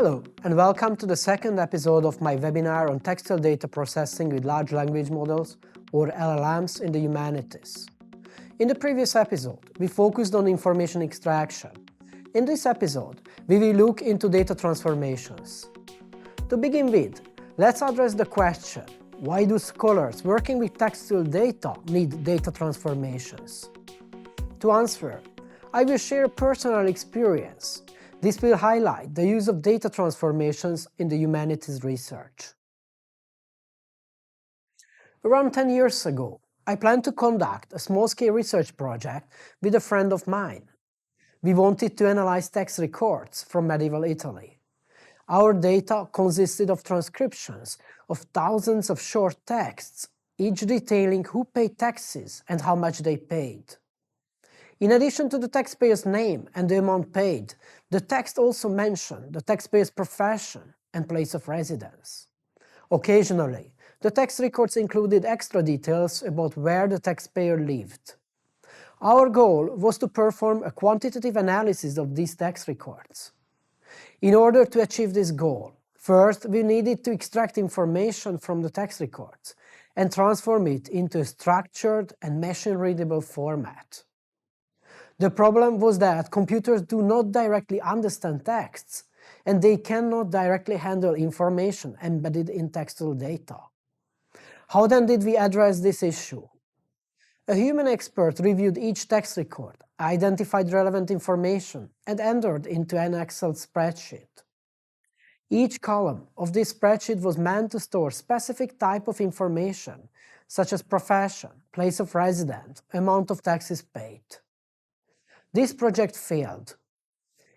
Hello, and welcome to the second episode of my webinar on textual data processing with large language models, or LLMs, in the humanities. In the previous episode, we focused on information extraction. In this episode, we will look into data transformations. To begin with, let's address the question, why do scholars working with textual data need data transformations? To answer, I will share a personal experience. This will highlight the use of data transformations in the humanities research. Around 10 years ago, I planned to conduct a small-scale research project with a friend of mine. We wanted to analyze text records from medieval Italy. Our data consisted of transcriptions of thousands of short texts, each detailing who paid taxes and how much they paid. In addition to the taxpayer's name and the amount paid, the text also mentioned the taxpayer's profession and place of residence. Occasionally, the text records included extra details about where the taxpayer lived. Our goal was to perform a quantitative analysis of these text records. In order to achieve this goal, first we needed to extract information from the text records and transform it into a structured and machine-readable format. The problem was that computers do not directly understand texts, and they cannot directly handle information embedded in textual data. How then did we address this issue? A human expert reviewed each text record, identified relevant information, and entered into an Excel spreadsheet. Each column of this spreadsheet was meant to store specific type of information, such as profession, place of residence, amount of taxes paid. This project failed.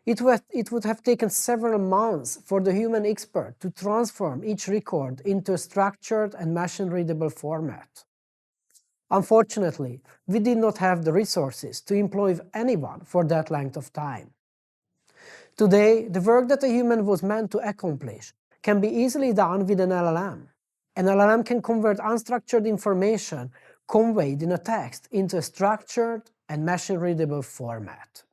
It would have taken several months for the human expert to transform each record into a structured and machine-readable format. Unfortunately, we did not have the resources to employ anyone for that length of time. Today, the work that a human was meant to accomplish can be easily done with an LLM. An LLM can convert unstructured information conveyed in a text into a structured and machine-readable format.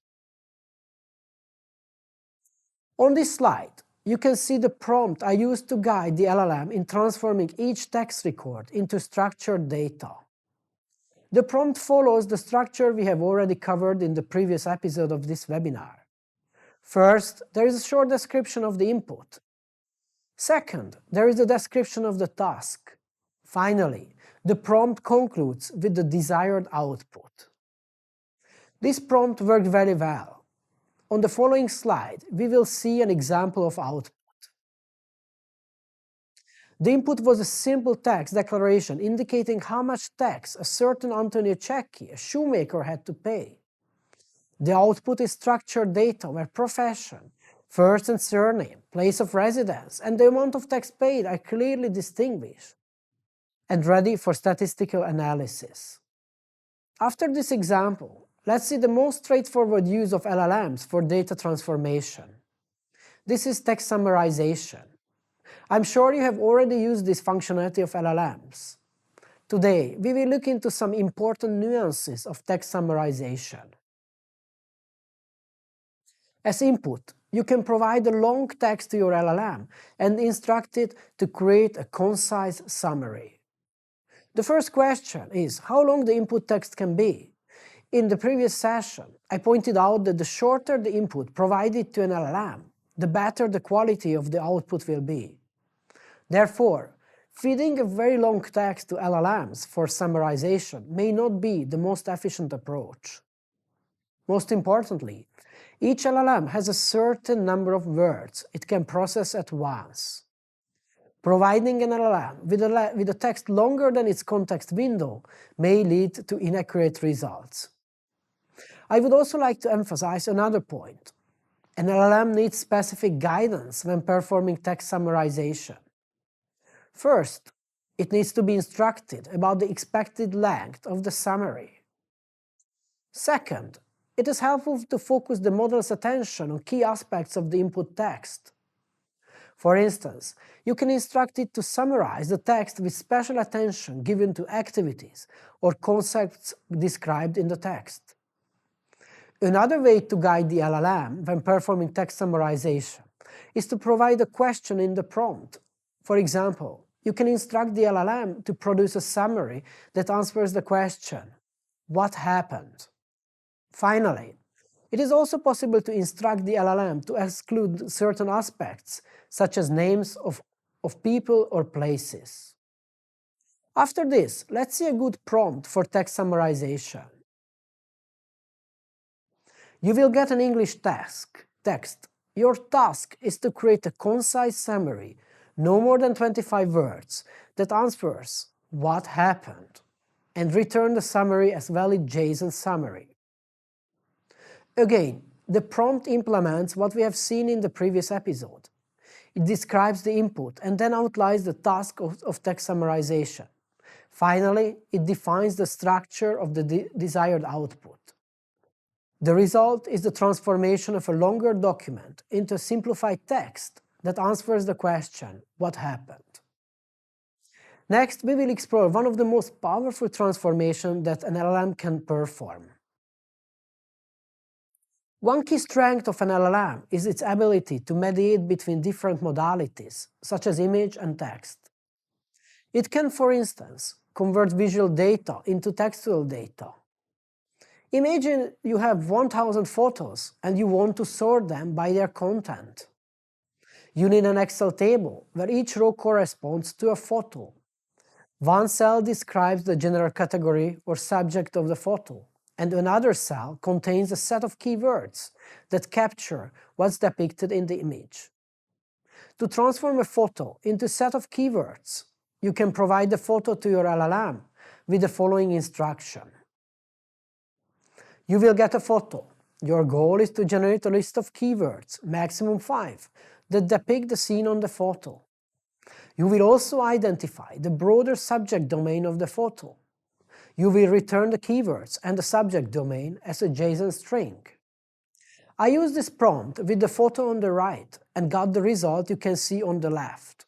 On this slide, you can see the prompt I used to guide the LLM in transforming each text record into structured data. The prompt follows the structure we have already covered in the previous episode of this webinar. First, there is a short description of the input. Second, there is a description of the task. Finally, the prompt concludes with the desired output. This prompt worked very well. On the following slide, we will see an example of output. The input was a simple text declaration indicating how much tax a certain Antonio Cecchi, a shoemaker, had to pay. The output is structured data where profession, first and surname, place of residence, and the amount of tax paid are clearly distinguished and ready for statistical analysis. After this example, let's see the most straightforward use of LLMs for data transformation. This is text summarization. I'm sure you have already used this functionality of LLMs. Today, we will look into some important nuances of text summarization. As input, you can provide a long text to your LLM and instruct it to create a concise summary. The first question is how long the input text can be. In the previous session, I pointed out that the shorter the input provided to an LLM, the better the quality of the output will be. Therefore, feeding a very long text to LLMs for summarization may not be the most efficient approach. Most importantly, each LLM has a certain number of words it can process at once. Providing an LLM with a text longer than its context window may lead to inaccurate results. I would also like to emphasize another point. An LLM needs specific guidance when performing text summarization. First, it needs to be instructed about the expected length of the summary. Second, it is helpful to focus the model's attention on key aspects of the input text. For instance, you can instruct it to summarize the text with special attention given to activities or concepts described in the text. Another way to guide the LLM when performing text summarization is to provide a question in the prompt. For example, you can instruct the LLM to produce a summary that answers the question, "What happened?" Finally, it is also possible to instruct the LLM to exclude certain aspects, such as names of people or places. After this, let's see a good prompt for text summarization. You will get an English text. Your task is to create a concise summary, no more than 25 words, that answers what happened, and return the summary as valid JSON summary. Again, the prompt implements what we have seen in the previous episode. It describes the input and then outlines the task of text summarization. Finally, it defines the structure of the desired output. The result is the transformation of a longer document into a simplified text that answers the question, "What happened?" Next, we will explore one of the most powerful transformations that an LLM can perform. One key strength of an LLM is its ability to mediate between different modalities, such as image and text. It can, for instance, convert visual data into textual data. Imagine you have 1,000 photos and you want to sort them by their content. You need an Excel table where each row corresponds to a photo. One cell describes the general category or subject of the photo, and another cell contains a set of keywords that capture what's depicted in the image. To transform a photo into a set of keywords, you can provide the photo to your LLM with the following instruction. You will get a photo. Your goal is to generate a list of keywords, maximum 5, that depict the scene on the photo. You will also identify the broader subject domain of the photo. You will return the keywords and the subject domain as a JSON string. I used this prompt with the photo on the right and got the result you can see on the left.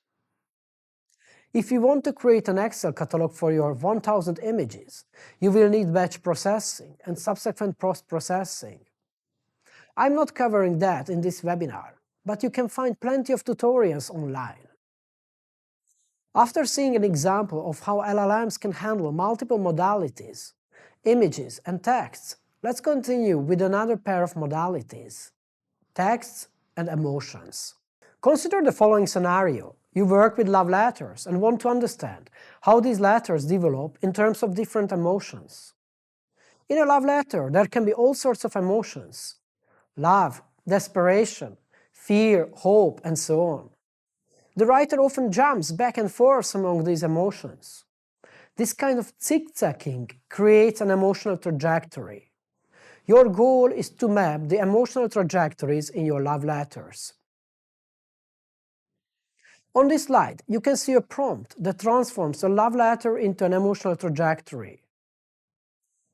If you want to create an Excel catalog for your 1,000 images, you will need batch processing and subsequent post-processing. I'm not covering that in this webinar, but you can find plenty of tutorials online. After seeing an example of how LLMs can handle multiple modalities, images and texts, let's continue with another pair of modalities, texts and emotions. Consider the following scenario. You work with love letters and want to understand how these letters develop in terms of different emotions. In a love letter, there can be all sorts of emotions: love, desperation, fear, hope, and so on. The writer often jumps back and forth among these emotions. This kind of zigzagging creates an emotional trajectory. Your goal is to map the emotional trajectories in your love letters. On this slide, you can see a prompt that transforms a love letter into an emotional trajectory.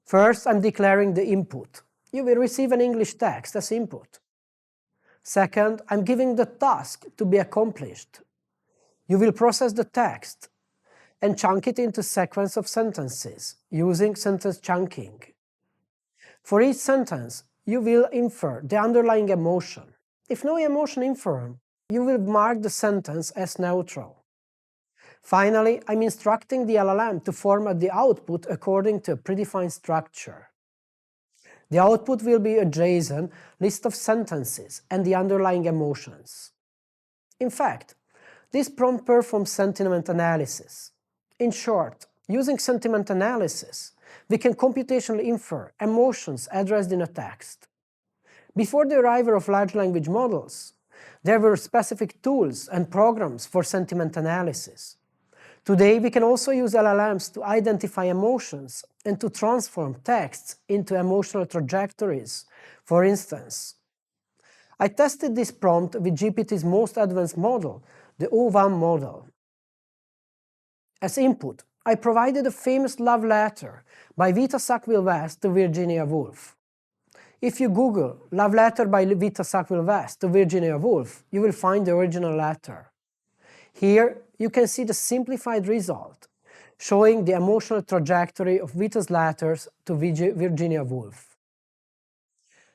First, I'm declaring the input. You will receive an English text as input. Second, I'm giving the task to be accomplished. You will process the text and chunk it into a sequence of sentences using sentence chunking. For each sentence, you will infer the underlying emotion. If no emotion inferred, you will mark the sentence as neutral. Finally, I'm instructing the LLM to format the output according to a predefined structure. The output will be a JSON list of sentences and the underlying emotions. In fact, this prompt performs sentiment analysis. In short, using sentiment analysis, we can computationally infer emotions addressed in a text. Before the arrival of large language models, there were specific tools and programs for sentiment analysis. Today, we can also use LLMs to identify emotions and to transform texts into emotional trajectories. For instance, I tested this prompt with GPT's most advanced model, the O1 model. As input, I provided a famous love letter by Vita Sackville-West to Virginia Woolf. If you Google "love letter by Vita Sackville-West to Virginia Woolf," you will find the original letter. Here, you can see the simplified result, showing the emotional trajectory of Vita's letters to Virginia Woolf.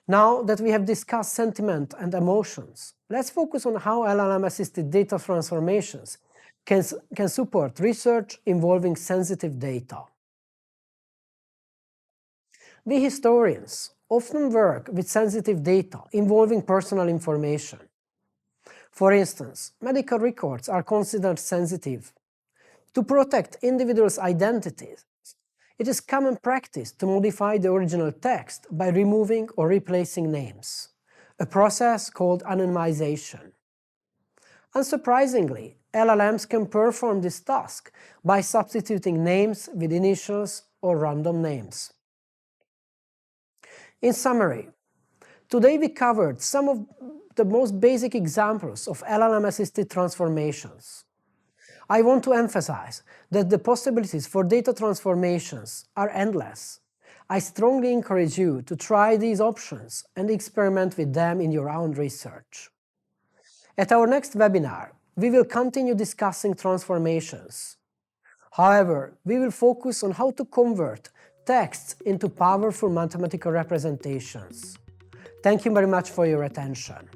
Now that we have discussed sentiment and emotions, let's focus on how LLM-assisted data transformations can support research involving sensitive data. We historians often work with sensitive data involving personal information. For instance, medical records are considered sensitive. To protect individuals' identities, it is common practice to modify the original text by removing or replacing names, a process called anonymization. Unsurprisingly, LLMs can perform this task by substituting names with initials or random names. In summary, today we covered some of the most basic examples of LLM-assisted transformations. I want to emphasize that the possibilities for data transformations are endless. I strongly encourage you to try these options and experiment with them in your own research. At our next webinar, we will continue discussing transformations. However, we will focus on how to convert texts into powerful mathematical representations. Thank you very much for your attention.